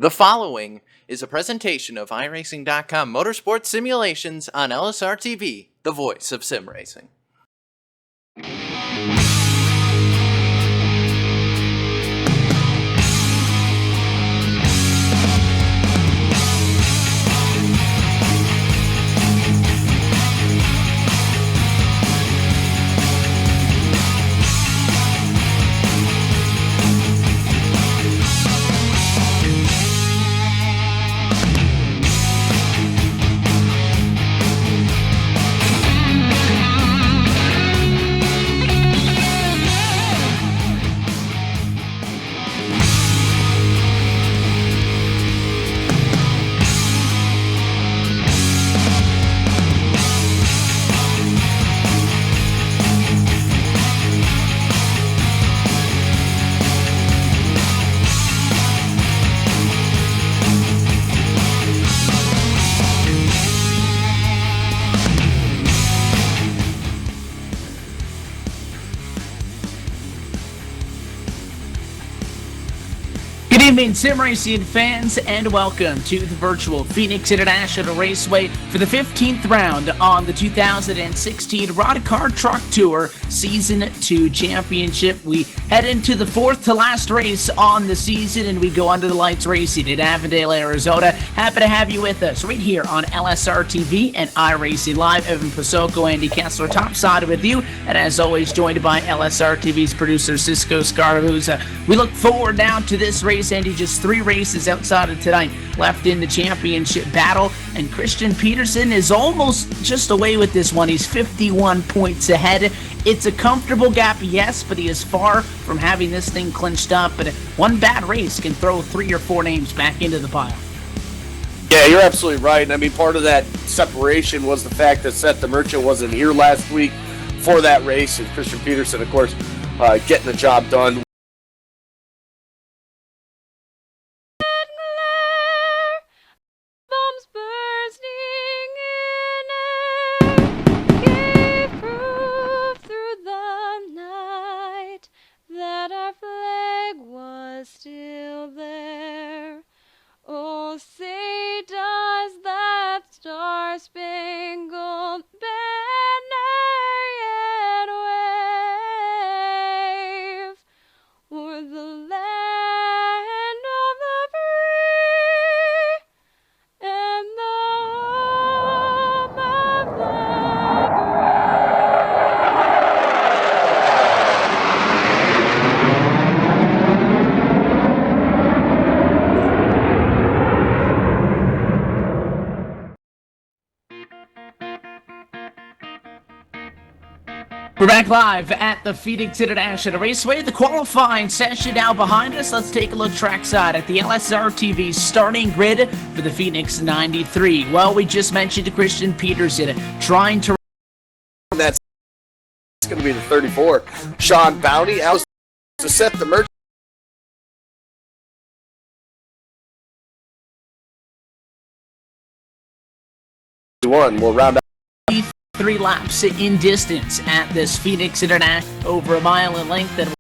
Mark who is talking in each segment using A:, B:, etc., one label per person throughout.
A: The following is a presentation of iRacing.com Motorsports Simulations on LSRTV, the voice of sim racing.
B: Good evening, sim racing fans, and welcome to the virtual Phoenix International Raceway for the 15th round on the 2016 Roddcar Truck Tour Season 2 Championship. We head into the fourth to last race on the season, and we go under the lights racing in Avondale, Arizona. Happy to have you with us right here on LSRTV and iRacing Live. Evan Pasoko, Andy Kessler, topside with you, and as always, joined by LSRTV's producer, Cisco Scarvahuza. We look forward now to this race. Andy, just 3 races outside of tonight left in the championship battle, and Christian Peterson is almost just away with this one. He's 51 points ahead. It's a comfortable gap, yes, but he is far from having this thing clinched up, but one bad race can throw 3 or 4 names back into the pile.
C: Yeah, you're absolutely right. I mean, part of that separation was the fact that Seth the Merchant wasn't here last week for that race, and Christian Peterson, of course, getting the job done.
D: Still there. Oh, say does that star-spangled banner yet wave o'er the land of the free and the home of the
B: We're back live at the Phoenix International Raceway. The qualifying session now behind us. Let's take a look trackside at the LSRTV starting grid for the Phoenix 93. Well, we just mentioned Christian Peterson trying to...
C: That's going to be the 34. Sean Bounty out to Seth the Merchant. We'll round out
B: 3 laps in distance at this Phoenix International, over a mile in length, and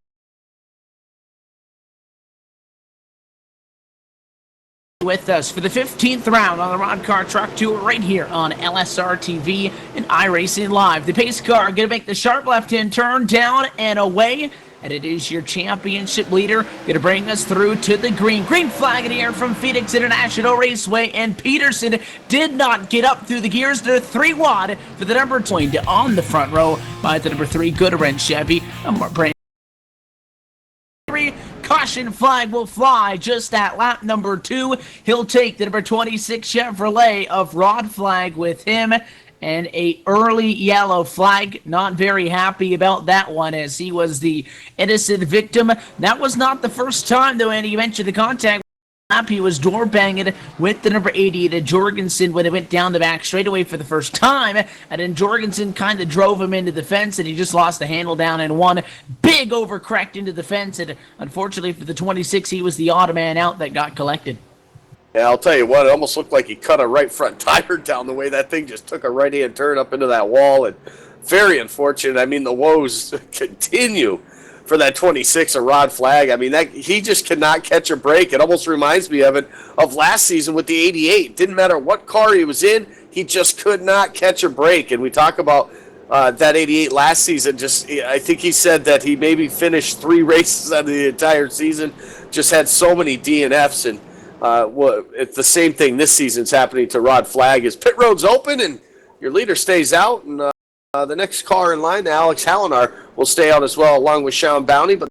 B: with us for the 15th round on the Roddcar Truck Tour right here on LSRTV and iRacing Live. The pace car going to make the sharp left-hand turn, down and away, and it is your championship leader going to bring us through to the green flag in the air from Phoenix International Raceway, and Peterson did not get up through the gears. They're 3 wide for the number 2 on the front row by the number 3 Goodwrench Chevy. Caution flag will fly just at lap number 2. He'll take the number 26 Chevrolet of Rod flag with him, and a early yellow flag. Not very happy about that one, as he was the innocent victim. That was not the first time, though, and you mentioned the contact. He was door banging with the number 88 Jorgensen when it went down the back straightaway for the first time, and then Jorgensen kind of drove him into the fence, and he just lost the handle down and one big overcorrect into the fence, and unfortunately for the 26, he was the odd man out that got collected.
C: Yeah, I'll tell you what, it almost looked like he cut a right front tire down the way that thing just took a right-hand turn up into that wall, and very unfortunate. I mean, the woes continue for that 26 of Rod Flag. I mean, that he just cannot catch a break. It almost reminds me of last season with the 88. Didn't matter what car he was in, he just could not catch a break. And we talk about that 88 last season. I think he said that he maybe finished 3 races out of the entire season. Just had so many DNFs, and it's the same thing this season's happening to Rod Flag. Is pit road's open and your leader stays out, and the next car in line, Alex Hallinar, will stay out as well, along with Sean Bounty. But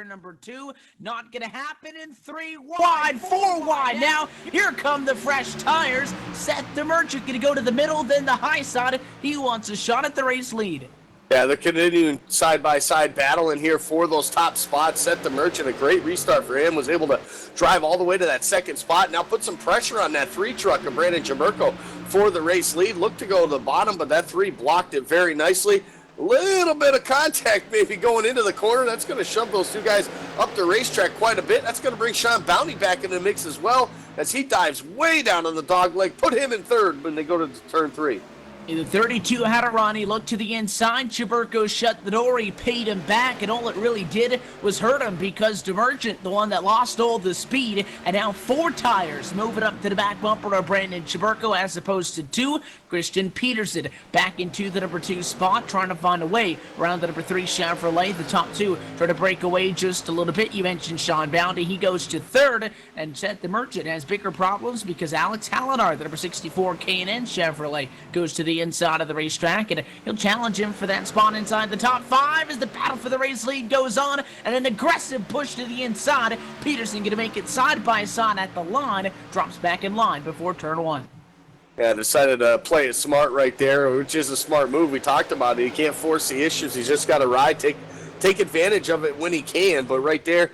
B: Number 2, not gonna happen in 3 wide, 4 wide. Now, here come the fresh tires. Seth the Merchant gonna go to the middle, then the high side. He wants a shot at the race lead.
C: yeah, they're continuing side-by-side battle in here for those top spots. Seth the Merchant, a great restart for him, was able to drive all the way to that second spot. Now put some pressure on that 3 truck of Brandon Jamerko for the race lead. Looked to go to the bottom, but that 3 blocked it very nicely. Little bit of contact maybe going into the corner. That's going to shove those 2 guys up the racetrack quite a bit. That's going to bring Sean Bounty back in the mix as well, as he dives way down on the dog leg. Put him in third when they go to turn 3.
B: In the 32 had a run. He looked to the inside. Chaburko shut the door. He paid him back, and all it really did was hurt him, because DeMerchant, the one that lost all the speed, and now 4 tires moving up to the back bumper of Brandon Chaburko as opposed to 2. Christian Peterson back into the number 2 spot, trying to find a way around the number 3 Chevrolet. The top 2 try to break away just a little bit. You mentioned Sean Bounty. He goes to 3rd, and Seth the Merchant has bigger problems because Alex Hallinar, the number 64 K&N Chevrolet, goes to the inside of the racetrack, and he'll challenge him for that spot inside the top 5 as the battle for the race lead goes on, and an aggressive push to the inside. Peterson going to make it side by side at the line, drops back in line before turn 1.
C: Yeah, decided to play it smart right there, which is a smart move. We talked about it. He can't force the issues. He's just got to ride, take advantage of it when he can. But right there,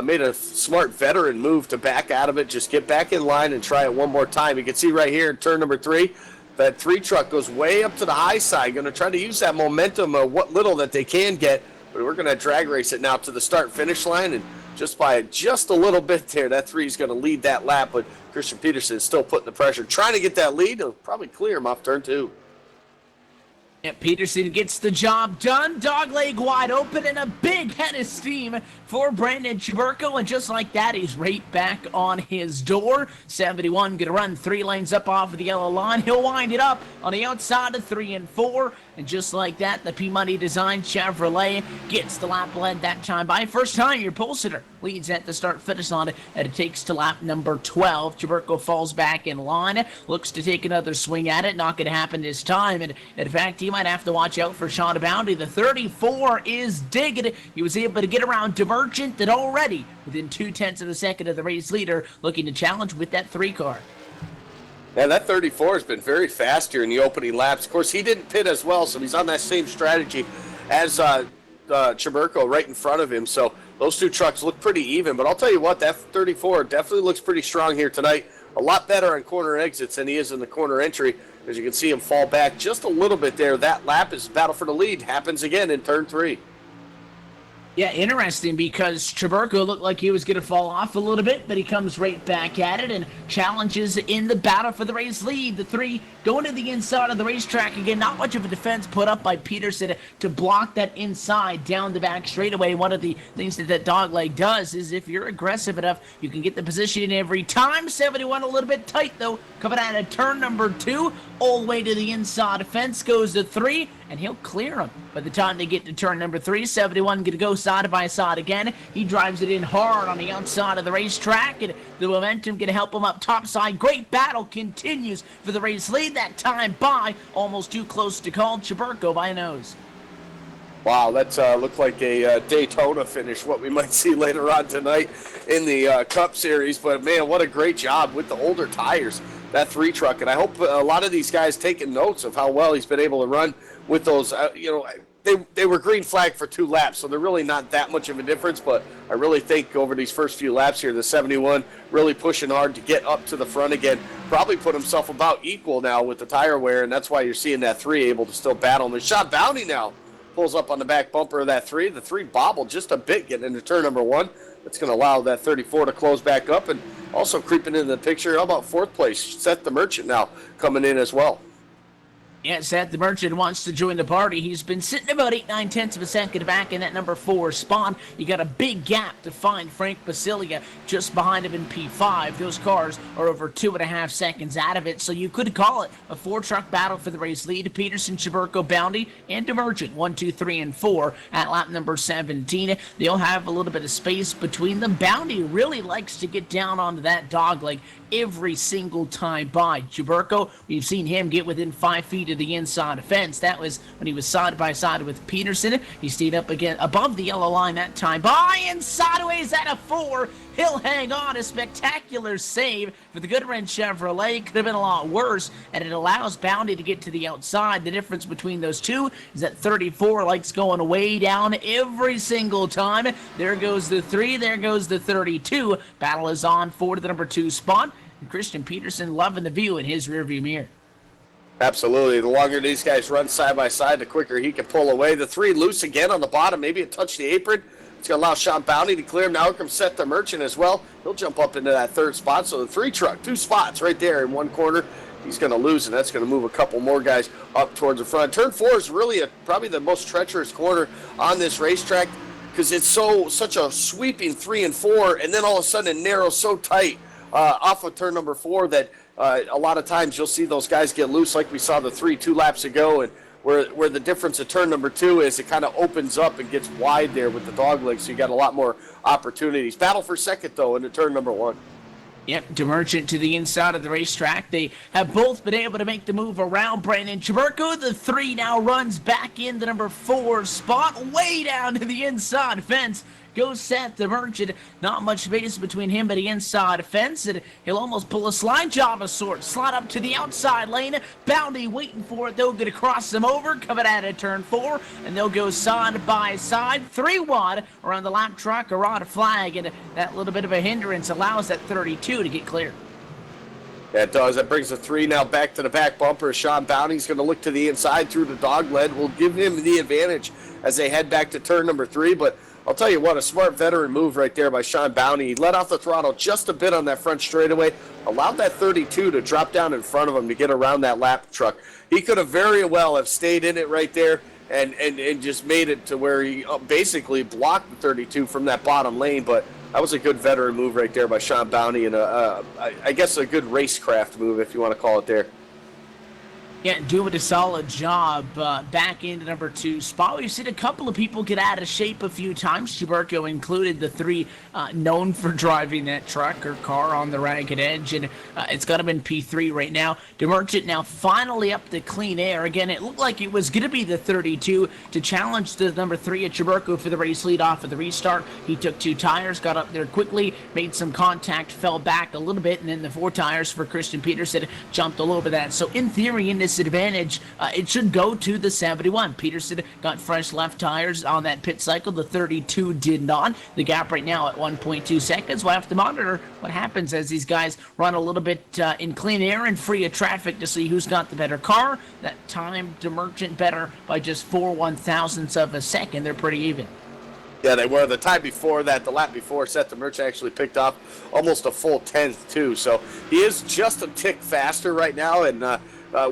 C: made a smart veteran move to back out of it, just get back in line and try it one more time. You can see right here in turn number 3, that 3 truck goes way up to the high side, going to try to use that momentum of what little that they can get. But we're going to drag race it now to the start-finish line, and just by just a little bit there, that 3 is going to lead that lap. But Christian Peterson is still putting the pressure, trying to get that lead. He'll probably clear him off turn 2.
B: Yeah, Peterson gets the job done. Dogleg wide open, and a big head of steam for Brandon Chaburko, and just like that, he's right back on his door. 71 gonna run 3 lanes up off of the yellow line. He'll wind it up on the outside of 3 and 4, and just like that, the P-Money Design Chevrolet gets the lap led that time by. First time your pole sitter leads at the start-finish line, and it takes to lap number 12. Chaburko falls back in line, looks to take another swing at it. Not gonna happen this time, and in fact, he might have to watch out for Sean Bounty. The 34 is digging. He was able to get around DeMerchant, and already within 0.2 of a second of the race leader, looking to challenge with that 3 car.
C: Yeah, that 34 has been very fast here in the opening laps. Of course, he didn't pit as well, so he's on that same strategy as Chaburko right in front of him. So those 2 trucks look pretty even. But I'll tell you what, that 34 definitely looks pretty strong here tonight. A lot better on corner exits than he is in the corner entry. As you can see him fall back just a little bit there. That lap is battle for the lead. Happens again in turn 3.
B: Yeah, interesting, because Chaburko looked like he was going to fall off a little bit, but he comes right back at it and challenges in the battle for the race lead. The 3 going to the inside of the racetrack. Again, not much of a defense put up by Peterson to block that inside down the back straightaway. One of the things that dogleg does is if you're aggressive enough, you can get the position in every time. 71 a little bit tight, though, coming out of turn number 2. All the way to the inside fence goes the 3, and he'll clear him. By the time they get to turn number 3, 71 going to go side by side again. He drives it in hard on the outside of the racetrack, and the momentum going to help him up topside. Great battle continues for the race lead. That time by almost too close to call. Chaburko by a nose.
C: Wow, that looked like a Daytona finish, what we might see later on tonight in the Cup Series. But, man, what a great job with the older tires, that 3 truck. And I hope a lot of these guys taking notes of how well he's been able to run with those. they were green flag for 2 laps, so they're really not that much of a difference. But I really think over these first few laps here, the 71 really pushing hard to get up to the front again. Probably put himself about equal now with the tire wear, and that's why you're seeing that 3 able to still battle. And Sean Bounty now pulls up on the back bumper of that 3. The 3 bobbled just a bit getting into turn number 1. That's going to allow that 34 to close back up, and also creeping into the picture. How about 4th place? Seth the Merchant now coming in as well.
B: Yeah, Seth the Merchant wants to join the party. He's been sitting about 8/9 of a second back in that number 4 spot. You got a big gap to find Frank Basilia just behind him in P5. Those cars are over 2.5 seconds out of it, so you could call it a 4-truck battle for the race lead. Peterson, Chaburko, Bounty, and Demergent, 1, 2, 3, and 4 at lap number 17. They'll have a little bit of space between them. Bounty really likes to get down onto that dogleg every single time by. Chaburko, we've seen him get within 5 feet of the inside fence. That was when he was side by side with Peterson. He stayed up again above the yellow line that time. By and sideways at a 4. He'll hang on. A spectacular save for the Goodwrench Chevrolet. Could have been a lot worse, and it allows Bounty to get to the outside. The difference between those two is that 34 likes going way down every single time. There goes the 3. There goes the 32. Battle is on for the number 2 spot. And Christian Peterson loving the view in his rearview mirror.
C: Absolutely. The longer these guys run side by side, the quicker he can pull away. The 3 loose again on the bottom. Maybe it touched the apron. It's going to allow Sean Bounty to clear him. Now here comes Seth the Merchant as well. He'll jump up into that 3rd spot. So the 3 truck, 2 spots right there in one corner. He's going to lose, and that's going to move a couple more guys up towards the front. Turn 4 is really probably the most treacherous corner on this racetrack because it's such a sweeping 3 and 4, and then all of a sudden it narrows so tight off of turn number 4 that a lot of times you'll see those guys get loose like we saw the 3 2 laps ago, and where the difference of turn number 2 is it kind of opens up and gets wide there with the dog leg, so you got a lot more opportunities. Battle for second, though, into turn number 1.
B: Yep, Demergent to the inside of the racetrack. They have both been able to make the move around Brandon Chaburko. The 3 now runs back in the number 4 spot, way down to the inside fence. Goes Seth the Merchant. Not much space between him and the inside fence, and he'll almost pull a slide job of sorts. Slide up to the outside lane. Bounty waiting for it. They'll get to cross them over, coming out of turn 4, and they'll go side by side. 3 wide around the lap truck, or on a flag, and that little bit of a hindrance allows that 32 to get clear.
C: That does. That brings the 3 now back to the back bumper. Sean Bounty's going to look to the inside through the dog leg. Will give him the advantage as they head back to turn number 3, but I'll tell you what, a smart veteran move right there by Sean Bounty. He let off the throttle just a bit on that front straightaway, allowed that 32 to drop down in front of him to get around that lap truck. He could have very well have stayed in it right there and just made it to where he basically blocked the 32 from that bottom lane, but that was a good veteran move right there by Sean Bounty, and I guess a good racecraft move, if you want to call it there.
B: Yeah, doing a solid job back into number 2 spot. We've seen a couple of people get out of shape a few times. Chaburko included, the 3 known for driving that truck or car on the ragged edge, and it's got him in P3 right now. Demergent now finally up to clean air. Again, it looked like it was going to be the 32 to challenge the number 3 at Chaburko for the race lead off of the restart. He took 2 tires, got up there quickly, made some contact, fell back a little bit, and then the 4 tires for Christian Peterson jumped all over that. So in theory, in this advantage, it should go to the 71. Peterson got fresh left tires on that pit cycle. The 32 did not. The gap right now at 1.2 seconds. We'll have to monitor what happens as these guys run a little bit in clean air and free of traffic to see who's got the better car. That time Demergent better by just 4 1/1000ths of a second. They're pretty even.
C: Yeah, they were. The time before that, the lap before, Seth the Merchant actually picked up almost a full 10th, too. So he is just a tick faster right now, and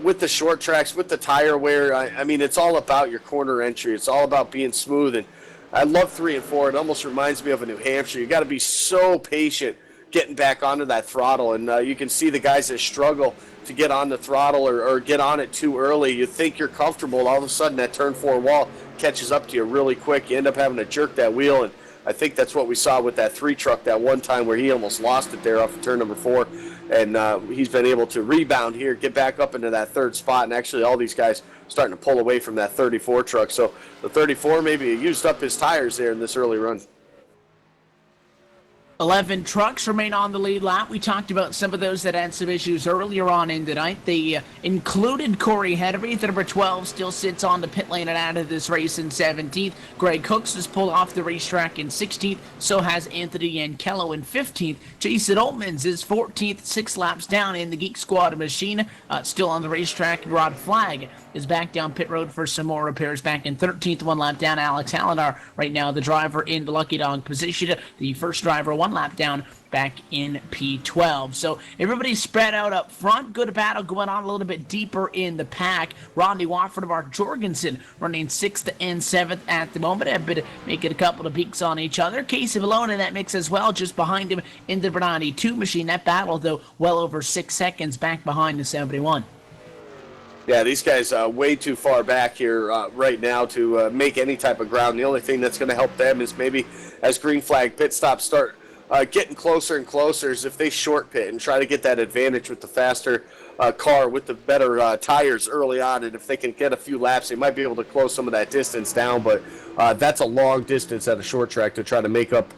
C: with the short tracks, with the tire wear, I mean, it's all about your corner entry. It's all about being smooth, and I love 3 and 4. It almost reminds me of a New Hampshire. You got to be so patient getting back onto that throttle, and you can see the guys that struggle to get on the throttle or get on it too early. You think you're comfortable, all of a sudden that turn 4 wall catches up to you really quick. You end up having to jerk that wheel, and I think that's what we saw with that 3 truck that one time where he almost lost it there off of turn number 4, and he's been able to rebound here, get back up into that 3rd spot, and actually all these guys starting to pull away from that 34 truck. So the 34 maybe used up his tires there in this early run.
B: 11 trucks remain on the lead lap. We talked about some of those that had some issues earlier on in the night. They included Corey Henry. The number 12 still sits on the pit lane and out of this race in 17th. Greg Hooks has pulled off the racetrack in 16th. So has Anthony Ankello in 15th. Jason Altmans is 14th, 6 laps down in the Geek Squad machine. Still on the racetrack. Rod Flagg is back down pit road for some more repairs back in 13th, 1 lap down. Alex Hallinar right now the driver in the lucky dog position. The first driver 1 lap down back in P12. So everybody's spread out up front. Good battle going on a little bit deeper in the pack. Rodney Watford and Mark Jorgensen running 6th and 7th at the moment. Have been making a couple of peaks on each other. Casey Malone in that mix as well, just behind him in the Bernani 2 machine. That battle, though, well over 6 seconds back behind the 71.
C: Yeah, these guys way too far back here right now to make any type of ground. The only thing that's going to help them is maybe as green flag pit stops start getting closer and closer is if they short pit and try to get that advantage with the faster car with the better tires early on. And if they can get a few laps, they might be able to close some of that distance down. But that's a long distance at a short track to try to make up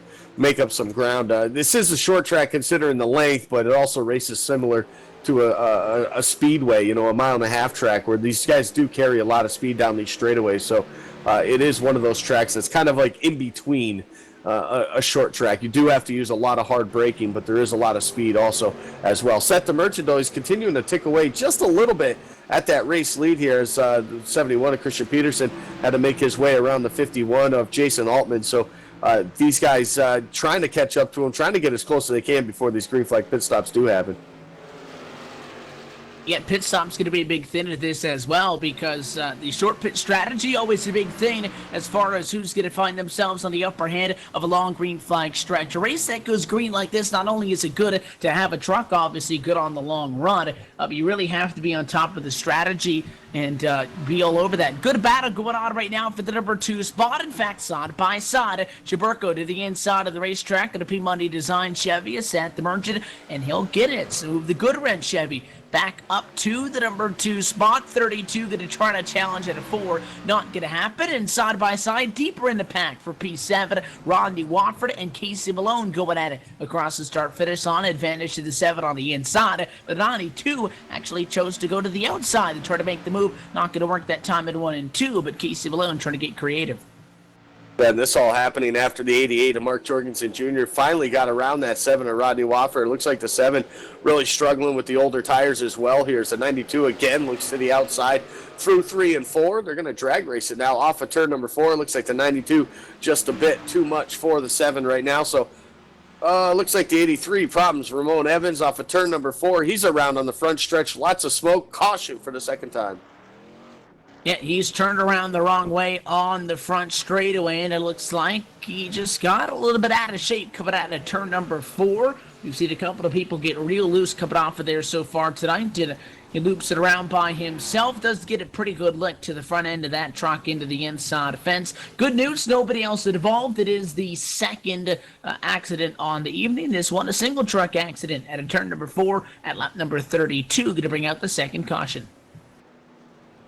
C: some ground. This is a short track considering the length, but it also races similar to a speedway, a 1.5 mile track where these guys do carry a lot of speed down these straightaways. So it is one of those tracks that's kind of like in between a short track. You do have to use a lot of hard braking, but there is a lot of speed also as well. Seth DeMerchant, though, he's continuing to tick away just a little bit at that race lead here as 71 of Christian Peterson had to make his way around the 51 of Jason Altman. So these guys trying to catch up to him, trying to get as close as they can before these green flag pit stops do happen.
B: Yeah, pit stop's going to be a big thing of this as well because the short pit strategy always a big thing as far as who's going to find themselves on the upper hand of a long green flag stretch. A race that goes green like this, not only is it good to have a truck, obviously good on the long run, but you really have to be on top of the strategy and be all over that. Good battle going on right now for the number 2 spot. In fact, side by side, Chaburko to the inside of the racetrack of the P-Money Design Chevy is at the Merchant, and he'll get it. So the good red Chevy back up to the number 2 spot. 32 going to try to challenge at a 4. Not going to happen. And side by side, deeper in the pack for P7, Rodney Watford and Casey Malone going at it across the start-finish on advantage to the 7 on the inside. But 92 actually chose to go to the outside to try to make the move. Not going to work that time in 1 and 2, but Casey Malone trying to get creative.
C: And this all happening after the 88 of Mark Jorgensen Jr. finally got around that 7 of Rodney Wofford. It looks like the 7 really struggling with the older tires as well here. As the 92 again looks to the outside through 3 and 4. They're going to drag race it now off of turn number 4. Looks like the 92 just a bit too much for the 7 right now. So looks like the 83 problems. Ramon Evans off of turn number 4. He's around on the front stretch. Lots of smoke. Caution for the second time.
B: Yeah, he's turned around the wrong way on the front straightaway, and it looks like he just got a little bit out of shape coming out of turn number 4. We've seen a couple of people get real loose coming off of there so far tonight. He loops it around by himself, does get a pretty good lick to the front end of that truck into the inside fence. Good news, nobody else involved. It is the second accident on the evening. This one, a single truck accident at a turn number 4 at lap number 32, going to bring out the second caution.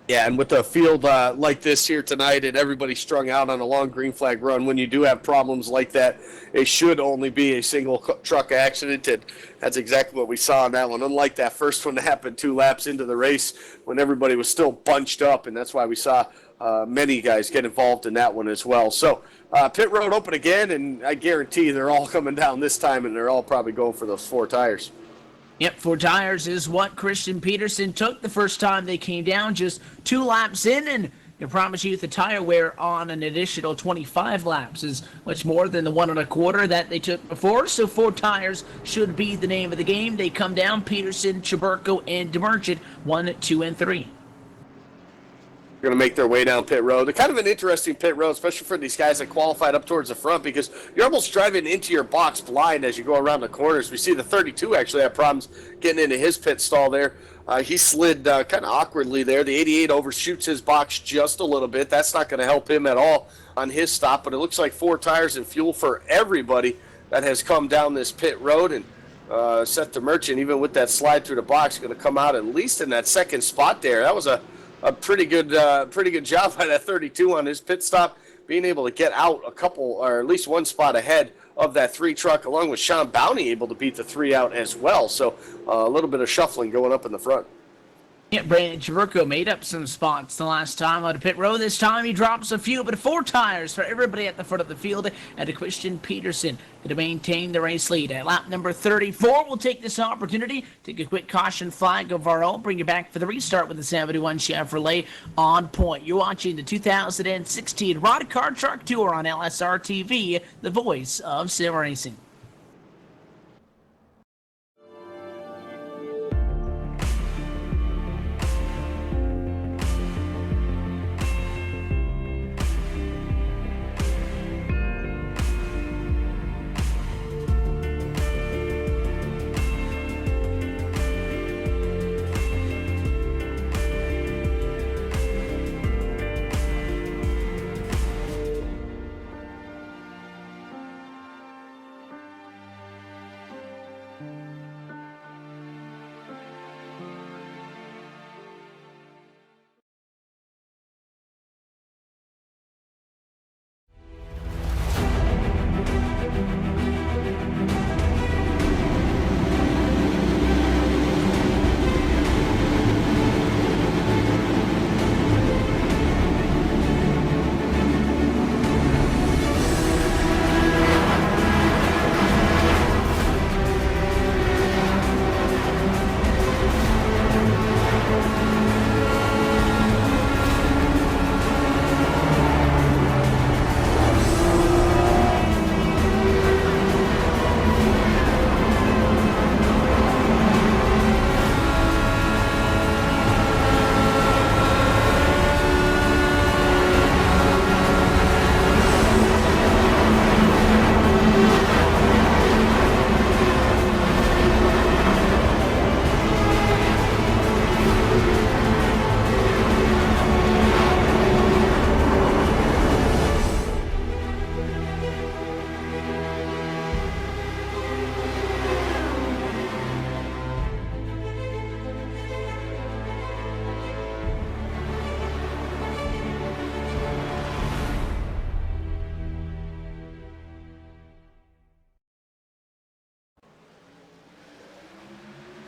C: Yeah, and with a field like this here tonight and everybody strung out on a long green flag run, when you do have problems like that, it should only be a single truck accident, and that's exactly what we saw on that one. Unlike that first one that happened 2 laps into the race when everybody was still bunched up, and that's why we saw many guys get involved in that one as well. So pit road open again, and I guarantee they're all coming down this time, and they're all probably going for those 4 tires.
B: Yep, 4 tires is what Christian Peterson took the first time they came down, just 2 laps in, and I promise you the tire wear on an additional 25 laps is much more than the 1 1/4 that they took before, so 4 tires should be the name of the game. They come down, Peterson, Chaburko, and DeMerchant, 1, 2, and 3.
C: Going to make their way down pit road. They're kind of an interesting pit road, especially for these guys that qualified up towards the front, because you're almost driving into your box blind as you go around the corners. We see the 32 actually had problems getting into his pit stall there. He slid kind of awkwardly there. The 88 overshoots his box just a little bit. That's not going to help him at all on his stop, but it looks like 4 tires and fuel for everybody that has come down this pit road. And Seth DeMerchant, even with that slide through the box, going to come out at least in that second spot there. That was a pretty good job by that 32 on his pit stop, being able to get out a couple or at least 1 spot ahead of that 3 truck, along with Sean Bowney able to beat the 3 out as well. So a little bit of shuffling going up in the front.
B: Yeah, Brandon Chaburko made up some spots the last time on pit row. This time he drops a few, but 4 tires for everybody at the front of the field, and Christian Peterson to maintain the race lead. At lap number 34, we'll take this opportunity, take a quick caution flag of our own, bring you back for the restart with the 71 Chevrolet on point. You're watching the 2016 Roddcar Truck Tour on LSRTV, the voice of sim racing.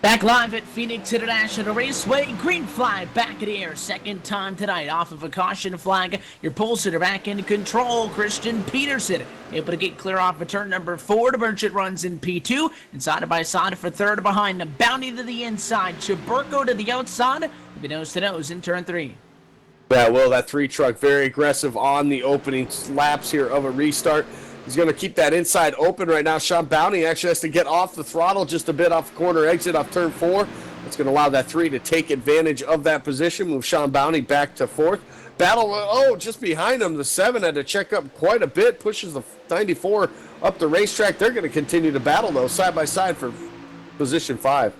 B: Back live at Phoenix International Raceway, green flag back in the air, second time tonight off of a caution flag. Your pole sitter back in control, Christian Peterson, able to get clear off of turn number 4. DeBurchett runs in P2, and side by side for third behind him. Bounty to the inside, Chaburko to the outside, will be nose to nose in turn 3.
C: Yeah, well, that 3 truck very aggressive on the opening laps here of a restart. He's going to keep that inside open right now. Sean Bowney actually has to get off the throttle just a bit off the corner exit off turn 4. It's going to allow that 3 to take advantage of that position, move Sean Bowney back to 4th. Battle, just behind him, the 7 had to check up quite a bit, pushes the 94 up the racetrack. They're going to continue to battle, though, side by side for position 5.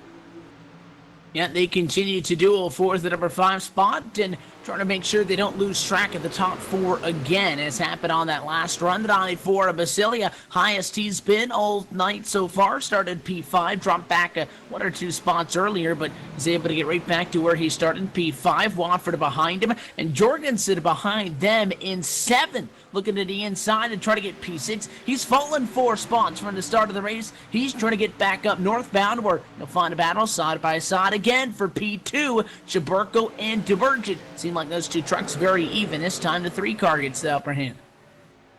B: Yeah, they continue to duel for the number 5 spot and trying to make sure they don't lose track of the top 4 again, as happened on that last run. The 94 of Basilia, highest he's been all night so far, started P5, dropped back 1 or 2 spots earlier, but is able to get right back to where he started P5. Wofford behind him, and Jorgensen behind them in 7. Looking to the inside and try to get P6. He's fallen 4 spots from the start of the race. He's trying to get back up northbound, where he'll find a battle side by side again for P2. Chaburko and DeBurchett. Seem like those 2 trucks very even. This time the 3 car gets the upper hand.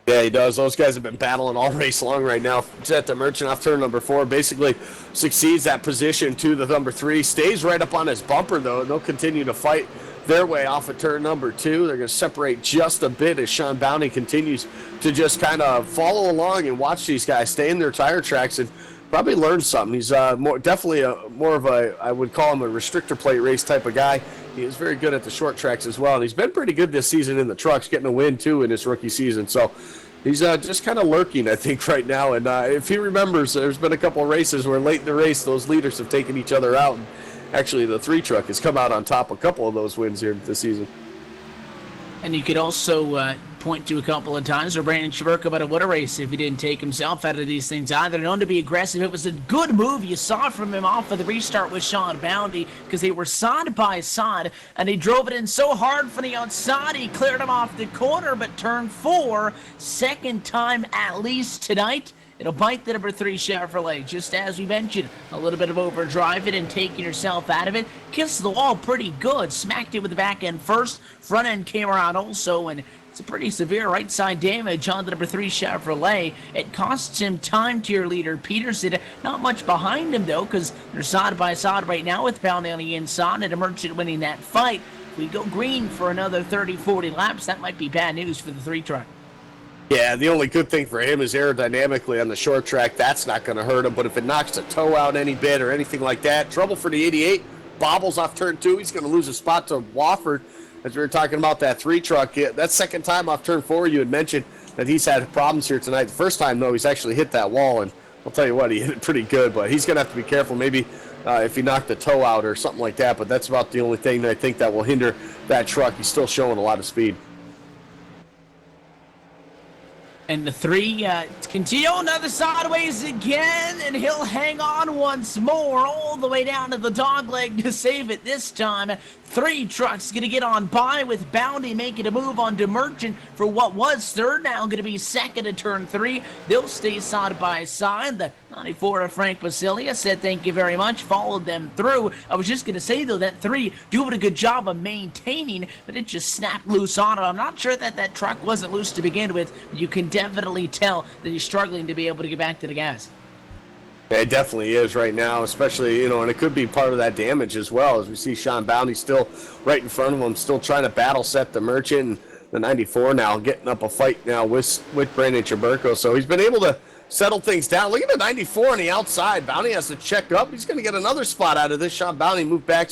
C: Yeah, he does. Those guys have been battling all race long right now. Set the Merchant off turn number 4. Basically succeeds that position to the number 3. Stays right up on his bumper, though, and they'll continue to fight their way off of turn number 2. They're going to separate just a bit as Sean Bowney continues to just kind of follow along and watch these guys stay in their tire tracks and probably learn something. He's definitely more of a, I would call him a restrictor plate race type of guy. He is very good at the short tracks as well, and he's been pretty good this season in the trucks, getting a win too in his rookie season. So he's just kind of lurking, I think, right now. And if he remembers, there's been a couple of races where late in the race those leaders have taken each other out. And actually, the 3 truck has come out on top a couple of those wins here this season.
B: And you could also point to a couple of times where Brandon Chaburko about what a race if he didn't take himself out of these things either. Known to be aggressive. It was a good move you saw from him off of the restart with Sean Bowney, because they were side by side and he drove it in so hard from the outside he cleared him off the corner. But turn 4, second time at least tonight, it'll bite the number 3 Chevrolet. Just as we mentioned, a little bit of overdriving and taking yourself out of it. Kissed the wall pretty good. Smacked it with the back end first. Front end came around also, and it's a pretty severe right side damage on the number 3 Chevrolet. It costs him time to your leader, Peterson. Not much behind him, though, because they're side by side right now with Bounty on the inside and Emergent winning that fight. If we go green for another 30-40 laps, that might be bad news for the 3 truck.
C: Yeah, the only good thing for him is aerodynamically on the short track. That's not going to hurt him, but if it knocks the toe out any bit or anything like that, trouble for the 88. Bobbles off turn 2. He's going to lose a spot to Wofford. As we were talking about that 3 truck, that's second time off turn 4. You had mentioned that he's had problems here tonight. The first time, though, he's actually hit that wall, and I'll tell you what, he hit it pretty good, but he's going to have to be careful maybe if he knocked the toe out or something like that, but that's about the only thing that I think that will hinder that truck. He's still showing a lot of speed.
B: And the 3 continue another sideways again, and he'll hang on once more all the way down to the dog leg to save it this time. 3 trucks going to get on by with Bounty making a move on to Merchant for what was third, now going to be second at turn 3. They'll stay side by side. The 94 of Frank Basilia said thank you very much, followed them through. I was just going to say, though, that 3 doing a good job of maintaining, but it just snapped loose on him. I'm not sure that that truck wasn't loose to begin with, but you can definitely tell that he's struggling to be able to get back to the gas.
C: It definitely is right now, especially, and it could be part of that damage as well, as we see Sean Bounty still right in front of him, still trying to battle set the Merchant, and the 94 now getting up a fight now with Brandon Chaburko. So he's been able to settle things down. Look at the 94 on the outside. Bounty has to check up. He's going to get another spot out of this. Sean Bounty moved back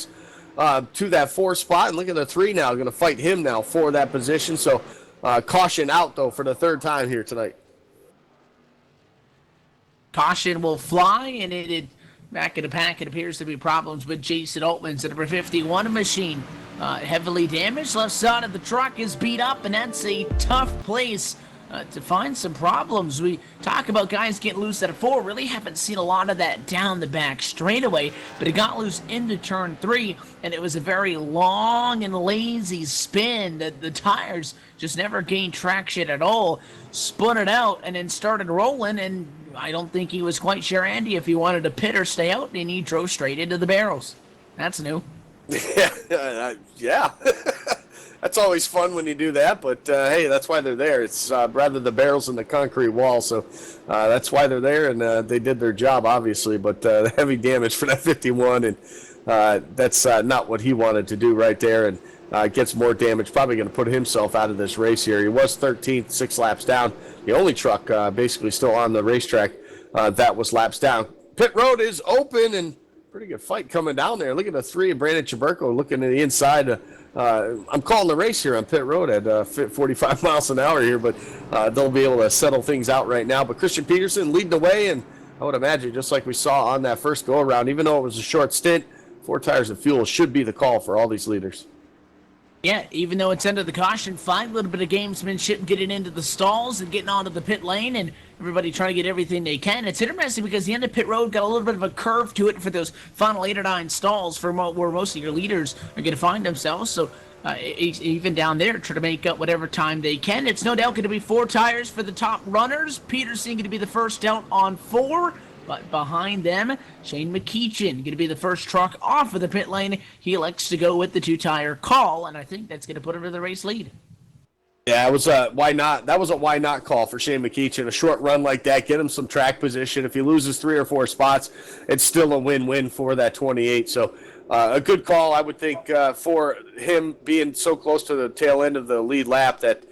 C: to that 4 spot, and look at the 3 now, going to fight him now for that position. So caution out, though, for the 3rd time here tonight.
B: Caution will fly, and it back in the pack, it appears to be problems with Jason Altman's number 51 machine. Heavily damaged. Left side of the truck is beat up, and that's a tough place to find some problems. We talk about guys getting loose at a 4. Really haven't seen a lot of that down the back straightaway, but it got loose into turn 3, and it was a very long and lazy spin. The tires just never gained traction at all. Spun it out and then started rolling, and I don't think he was quite sure, Andy, if he wanted to pit or stay out, and he drove straight into the barrels. That's new. Yeah. That's always fun when you do that, but hey, that's why they're there. It's rather the barrels than the concrete wall, so that's why they're there, and they did their job, obviously, but heavy damage for that 51, and that's not what he wanted to do right there, and gets more damage, probably going to put himself out of this race here. He was 13th, 6 laps down. The only truck basically still on the racetrack that was laps down. Pit road is open, and pretty good fight coming down there. Look at the 3 of Brandon Chaburko looking at the inside. I'm calling the race here on pit road at 45 miles an hour here, but they'll be able to settle things out right now. But Christian Peterson leading the way, and I would imagine just like we saw on that first go-around, even though it was a short stint, 4 tires of fuel should be the call for all these leaders. Yeah, even though it's under the caution flag, a little bit of gamesmanship getting into the stalls and getting onto the pit lane, and everybody trying to get everything they can. It's interesting because the end of pit road got a little bit of a curve to it for those final 8 or 9 stalls for where most of your leaders are going to find themselves. So even down there, try to make up whatever time they can. It's no doubt going to be 4 tires for the top runners. Peterson going to be the first out on 4. But behind them, Shane McKeechin going to be the first truck off of the pit lane. He elects to go with the 2-tire call, and I think that's going to put him to the race lead.
C: Yeah, it was a why not. That was a why not call for Shane McKeechin. A short run like that, get him some track position. If he loses 3 or 4 spots, it's still a win-win for that 28. So a good call, I would think, for him being so close to the tail end of the lead lap that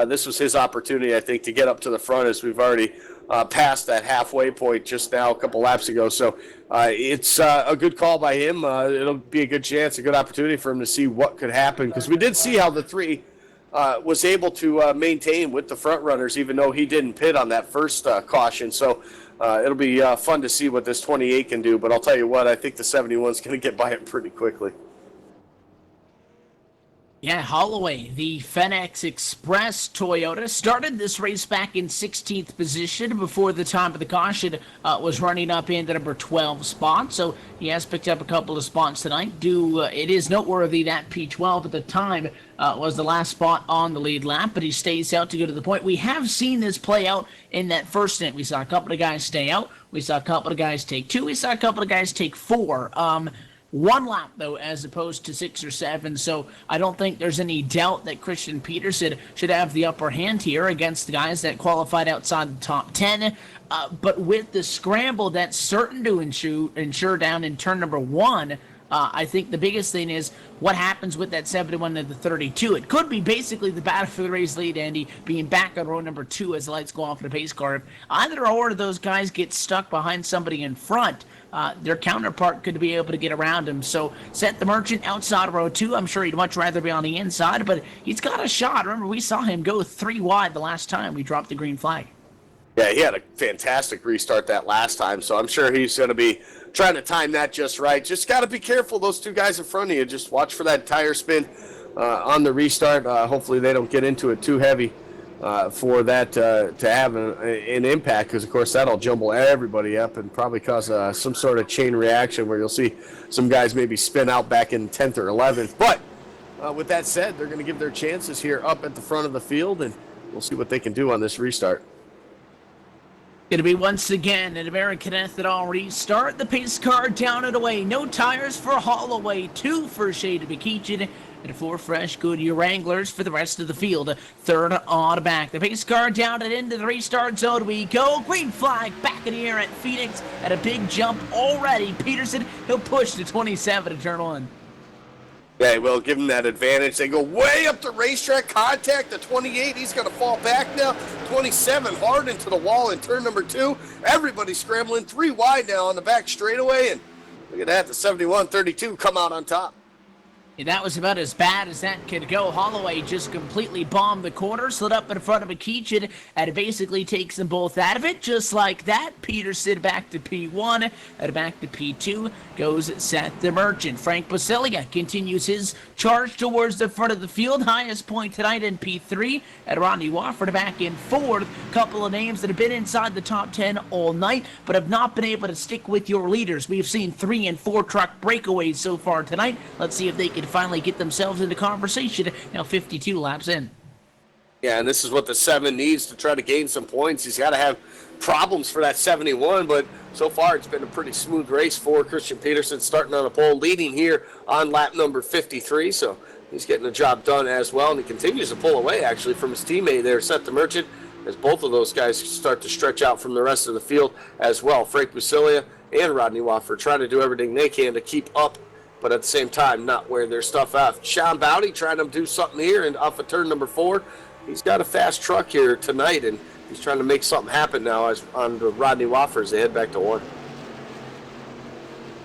C: this was his opportunity, I think, to get up to the front as we've already past that halfway point just now a couple laps ago. So it's a good call by him. It'll be a good chance, a good opportunity for him to see what could happen, because we did see how the 3 was able to maintain with the front runners, even though he didn't pit on that first caution. So it'll be fun to see what this 28 can do. But I'll tell you what, I think the 71 is going to get by it pretty quickly.
B: Yeah, Holloway, the FedEx Express Toyota, started this race back in 16th position before the time of the caution was running up into number 12 spot. So he has picked up a couple of spots tonight. It is noteworthy that P12 at the time was the last spot on the lead lap, but he stays out to go to the point. We have seen this play out in that first stint. We saw a couple of guys stay out. We saw a couple of guys take 2. We saw a couple of guys take 4. One lap, though, as opposed to 6 or 7, so I don't think there's any doubt that Christian Peterson should have the upper hand here against the guys that qualified outside the top 10. But with the scramble, that's certain to ensure down in turn number 1. I think the biggest thing is what happens with that 71 to the 32. It could be basically the battle for the race lead, Andy, being back on row number 2 as the lights go off in the pace car. If either or of those guys get stuck behind somebody in front, their counterpart could be able to get around him. So set the Merchant outside of row 2. I'm sure he'd much rather be on the inside, but he's got a shot. Remember, we saw him go 3 wide the last time we dropped the green flag.
C: Yeah, he had a fantastic restart that last time, so I'm sure he's going to be trying to time that just right. Just got to be careful, those 2 guys in front of you. Just watch for that tire spin on the restart. Hopefully they don't get into it too heavy for that to have an impact, because, of course, that'll jumble everybody up and probably cause some sort of chain reaction where you'll see some guys maybe spin out back in 10th or 11th. But with that said, they're going to give their chances here up at the front of the field, and we'll see what they can do on this restart.
B: Going to be once again an American Ethanol restart. The pace car down and away. No tires for Holloway. 2 for Shade Bekeachin. And 4 fresh Goodyear Wranglers for the rest of the field. Third on back. The pace car down and into the restart zone we go. Green flag back in the air at Phoenix at a big jump already. Peterson, he'll push to 27 to turn 1.
C: Yeah, well, give him that advantage. They go way up the racetrack. Contact the 28. He's going to fall back now. 27 hard into the wall in turn number 2. Everybody scrambling 3 wide now on the back straightaway. And look at that. The 71-32 come out on top.
B: And that was about as bad as that could go. Holloway just completely bombed the corner, slid up in front of Bekeachin, and it basically takes them both out of it. Just like that, Peterson back to P1, and back to P2 goes Seth the Merchant. Frank Basilia continues his charge towards the front of the field. Highest point tonight in P3, and Rodney Wofford back in 4th. Couple of names that have been inside the top 10 all night, but have not been able to stick with your leaders. We've seen 3 and 4 truck breakaways so far tonight. Let's see if they can finally get themselves into conversation. Now 52 laps in.
C: Yeah, and this is what the 7 needs to try to gain some points. He's got to have problems for that 71, but so far it's been a pretty smooth race for Christian Peterson, starting on a pole, leading here on lap number 53, so he's getting the job done as well, and he continues to pull away, actually, from his teammate there, Seth the Merchant, as both of those guys start to stretch out from the rest of the field as well. Frank Basilia and Rodney Wofford trying to do everything they can to keep up, but at the same time, not wear their stuff out. Sean Bowdy trying to do something here and off of turn number 4. He's got a fast truck here tonight, and he's trying to make something happen now as on the Rodney Wofford as they head back to 1.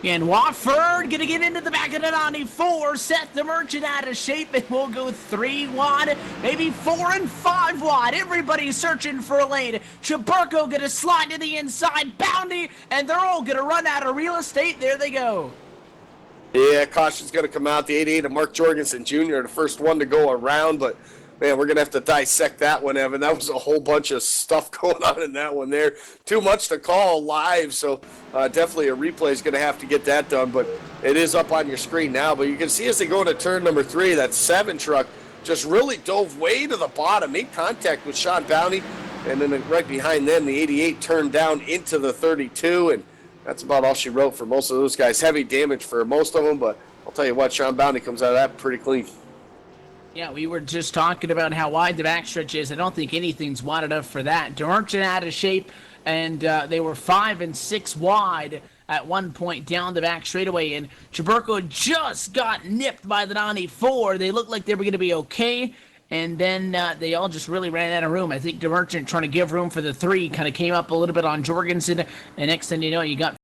B: And Wofford going to get into the back of the 94. Seth the Merchant out of shape, and we'll go 3 wide, maybe 4 and 5 wide. Everybody's searching for a lane. Chaburko going to slide to the inside. Boundy, and they're all going to run out of real estate. There they go.
C: Yeah, caution's going to come out. The 88 of Mark Jorgensen Jr., the first one to go around, but man, we're going to have to dissect that one, Evan. That was a whole bunch of stuff going on in that one there. Too much to call live, so definitely a replay is going to have to get that done, but it is up on your screen now. But you can see as they go into turn number 3, that 7 truck just really dove way to the bottom, made contact with Sean Bounty, and then right behind them, the 88 turned down into the 32, and that's about all she wrote for most of those guys. Heavy damage for most of them, but I'll tell you what, Sean Bounty comes out of that pretty clean.
B: Yeah, we were just talking about how wide the backstretch is. I don't think anything's wide enough for that. Merchant out of shape, and they were 5 and 6 wide at one point down the back straightaway, and Chaburko just got nipped by the 94. They looked like they were going to be okay, and then they all just really ran out of room. I think the Merchant, trying to give room for the 3, kind of came up a little bit on Jorgensen, and next thing you know, you got